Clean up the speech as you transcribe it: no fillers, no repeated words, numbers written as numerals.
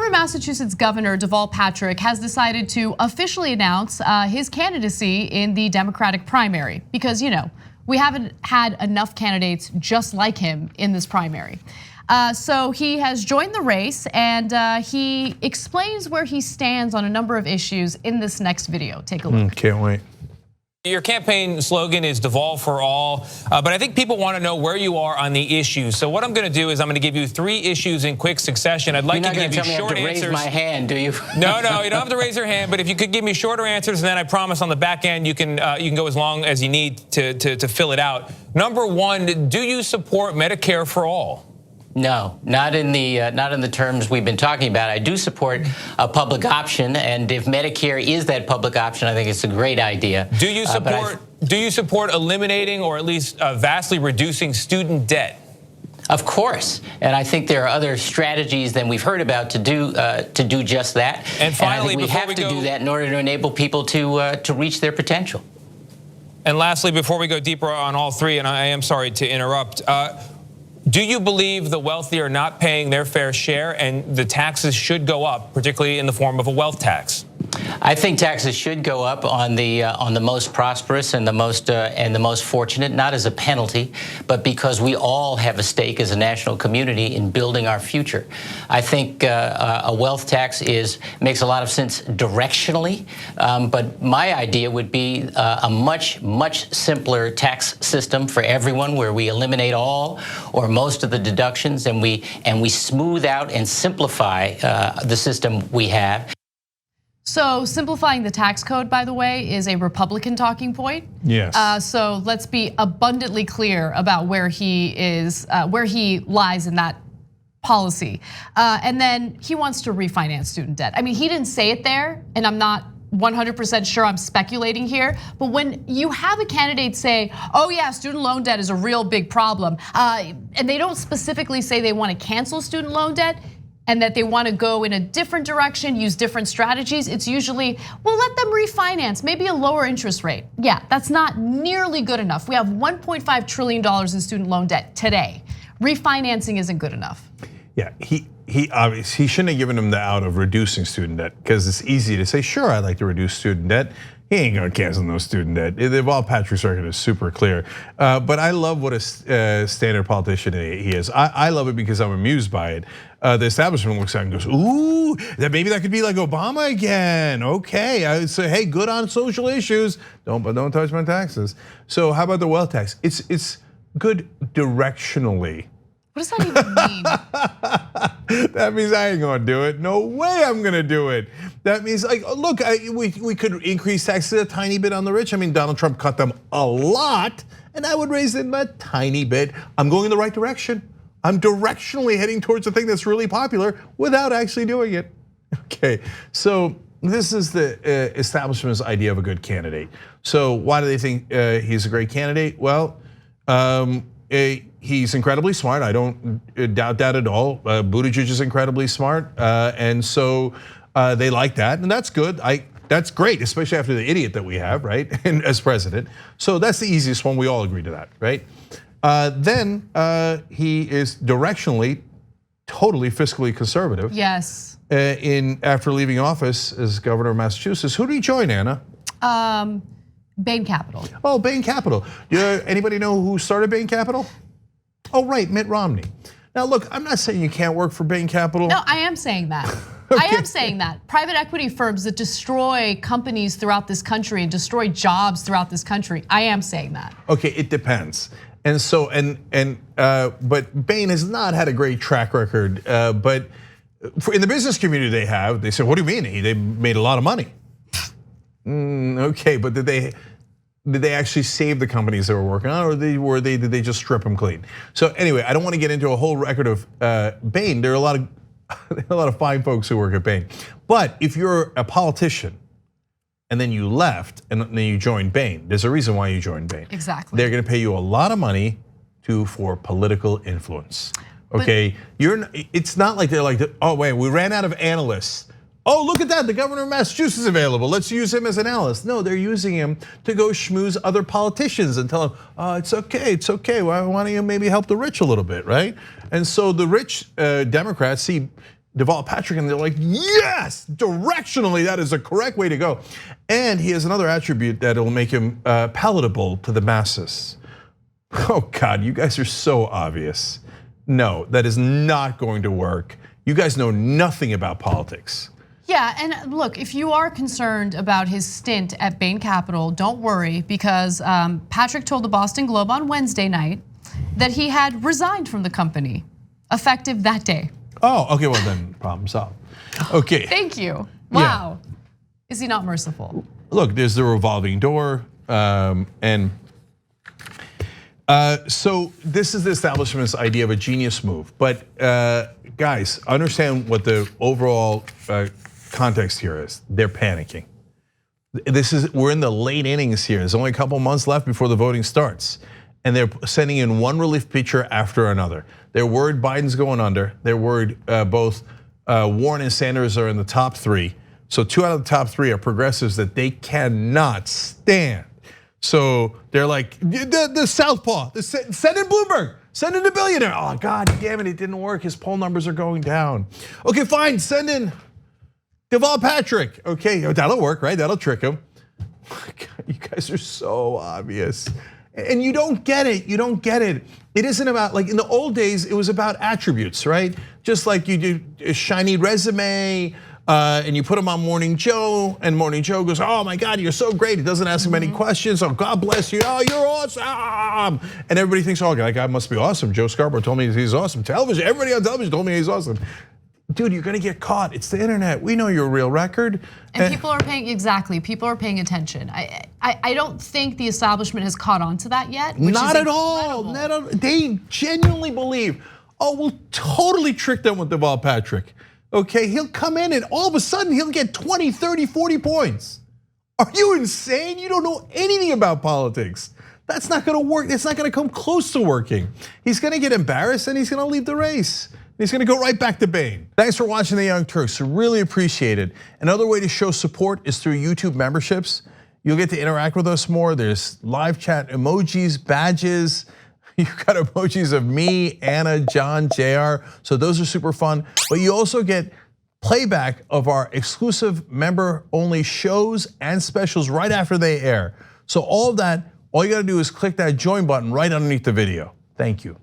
Former Massachusetts Governor Deval Patrick has decided to officially announce his candidacy in the Democratic primary because, we haven't had enough candidates just like him in this primary. So he has joined the race and he explains where he stands on a number of issues in this next video. Take a look. Can't wait. Your campaign slogan is Deval for all, but I think people want to know where you are on the issues. So what I'm going to do is I'm going to give you 3 issues in quick succession. I'd like to give you short answers. You're not going to tell me I have to raise my hand, do you? No, you don't have to raise your hand, but if you could give me shorter answers, and then I promise on the back end you can go as long as you need to fill it out. Number 1, do you support Medicare for all? No, not in the terms we've been talking about. I do support a public option, and if Medicare is that public option, I think it's a great idea. Do you support eliminating or at least vastly reducing student debt? Of course, and I think there are other strategies than we've heard about to do just that. And finally, we have to do that in order to enable people to reach their potential. And lastly, before we go deeper on all 3, and I am sorry to interrupt. Do you believe the wealthy are not paying their fair share and the taxes should go up, particularly in the form of a wealth tax? I think taxes should go up on the most prosperous and the most fortunate, not as a penalty, but because we all have a stake as a national community in building our future. I think a wealth tax makes a lot of sense directionally, but my idea would be a much simpler tax system for everyone, where we eliminate all or most of the deductions and we smooth out and simplify the system we have. So simplifying the tax code, by the way, is a Republican talking point. Yes. So let's be abundantly clear about where he is, where he lies in that policy. And then he wants to refinance student debt. I mean, he didn't say it there, and I'm not 100% sure, I'm speculating here. But when you have a candidate say, oh yeah, student loan debt is a real big problem, and they don't specifically say they want to cancel student loan debt, and that they want to go in a different direction, use different strategies, it's usually, well, let them refinance, maybe a lower interest rate. Yeah, that's not nearly good enough. We have $1.5 trillion in student loan debt today. Refinancing isn't good enough. Yeah, he obviously shouldn't have given him the out of reducing student debt, because it's easy to say, sure, I'd like to reduce student debt. He ain't gonna cancel no student debt. The Deval Patrick circuit is super clear. But I love what a standard politician he is. I love it because I'm amused by it. The establishment looks at it and goes, ooh, maybe that could be like Obama again. Okay, I would say, hey, good on social issues, but don't touch my taxes. So how about the wealth tax? It's good directionally. What does that even mean? That means I ain't gonna do it. No way I'm gonna do it. That means, like, look, we could increase taxes a tiny bit on the rich. I mean, Donald Trump cut them a lot, and I would raise them a tiny bit. I'm going in the right direction. I'm directionally heading towards a thing that's really popular without actually doing it. Okay, so this is the establishment's idea of a good candidate. So why do they think he's a great candidate? Well, he's incredibly smart. I don't doubt that at all. Buttigieg is incredibly smart, and so they like that, and that's good. That's great, especially after the idiot that we have, right, and as president. So that's the easiest one. We all agree to that, right? Then he is directionally totally fiscally conservative. Yes. After leaving office as governor of Massachusetts, who did he join, Anna? Bain Capital. Oh, Bain Capital. Anybody know who started Bain Capital? Oh, right, Mitt Romney. Now, look, I'm not saying you can't work for Bain Capital. No, I am saying that. Okay. I am saying that. Private equity firms that destroy companies throughout this country and destroy jobs throughout this country. I am saying that. Okay, it depends. And so, but Bain has not had a great track record. But in the business community, they said, what do you mean? They made a lot of money. Okay, but did they actually save the companies they were working on, or did they just strip them clean? So anyway, I don't want to get into a whole record of Bain. There are a lot of fine folks who work at Bain. But if you're a politician and then you left and then you joined Bain, there's a reason why you joined Bain. Exactly. They're going to pay you a lot of money for political influence. Okay, it's not like they're like, oh wait, we ran out of analysts. Oh, look at that, the governor of Massachusetts is available. Let's use him as an analyst. No, they're using him to go schmooze other politicians and tell them, oh, it's okay. Why don't you maybe help the rich a little bit, right? And so the rich Democrats see Deval Patrick, and they're like, yes, directionally, that is the correct way to go. And he has another attribute that will make him palatable to the masses. Oh God, you guys are so obvious. No, that is not going to work. You guys know nothing about politics. Yeah, and look, if you are concerned about his stint at Bain Capital, don't worry, because Patrick told the Boston Globe on Wednesday night that he had resigned from the company, effective that day. Oh, okay, well then, problem solved. Okay. Thank you. Wow. Yeah. Is he not merciful? Look, there's the revolving door, and so this is the establishment's idea of a genius move. But guys, understand what the overall context here is. They're panicking. We're in the late innings here. There's only a couple months left before the voting starts. And they're sending in one relief pitcher after another. They're worried Biden's going under. They're worried both Warren and Sanders are in the top 3. So 2 out of the top 3 are progressives that they cannot stand. So they're like, the southpaw, send in Bloomberg, send in the billionaire. Oh God damn it, it didn't work. His poll numbers are going down. Okay, fine, send in Deval Patrick. Okay, that'll work, right? That'll trick him. God, you guys are so obvious. And you don't get it, you don't get it. It isn't about, like in the old days, it was about attributes, right? Just like you do a shiny resume, and you put them on Morning Joe, and Morning Joe goes, oh my God, you're so great. He doesn't ask him any questions. Oh, God bless you. Oh, you're awesome. And everybody thinks, oh, that guy must be awesome. Joe Scarborough told me he's awesome. Television, everybody on television told me he's awesome. Dude, you're gonna get caught. It's the internet. We know your real record. And people are paying, exactly, people are paying attention. I don't think the establishment has caught on to that yet. Not at all. They genuinely believe, oh, we'll totally trick them with Deval Patrick. Okay, he'll come in and all of a sudden he'll get 20, 30, 40 points. Are you insane? You don't know anything about politics. That's not gonna work. It's not gonna come close to working. He's gonna get embarrassed and he's gonna leave the race. He's gonna go right back to Bain. Thanks for watching the Young Turks, really appreciate it. Another way to show support is through YouTube memberships. You'll get to interact with us more. There's live chat emojis, badges. You've got emojis of me, Anna, John, JR, so those are super fun. But you also get playback of our exclusive member-only shows and specials right after they air. So all of that, all you gotta do is click that join button right underneath the video. Thank you.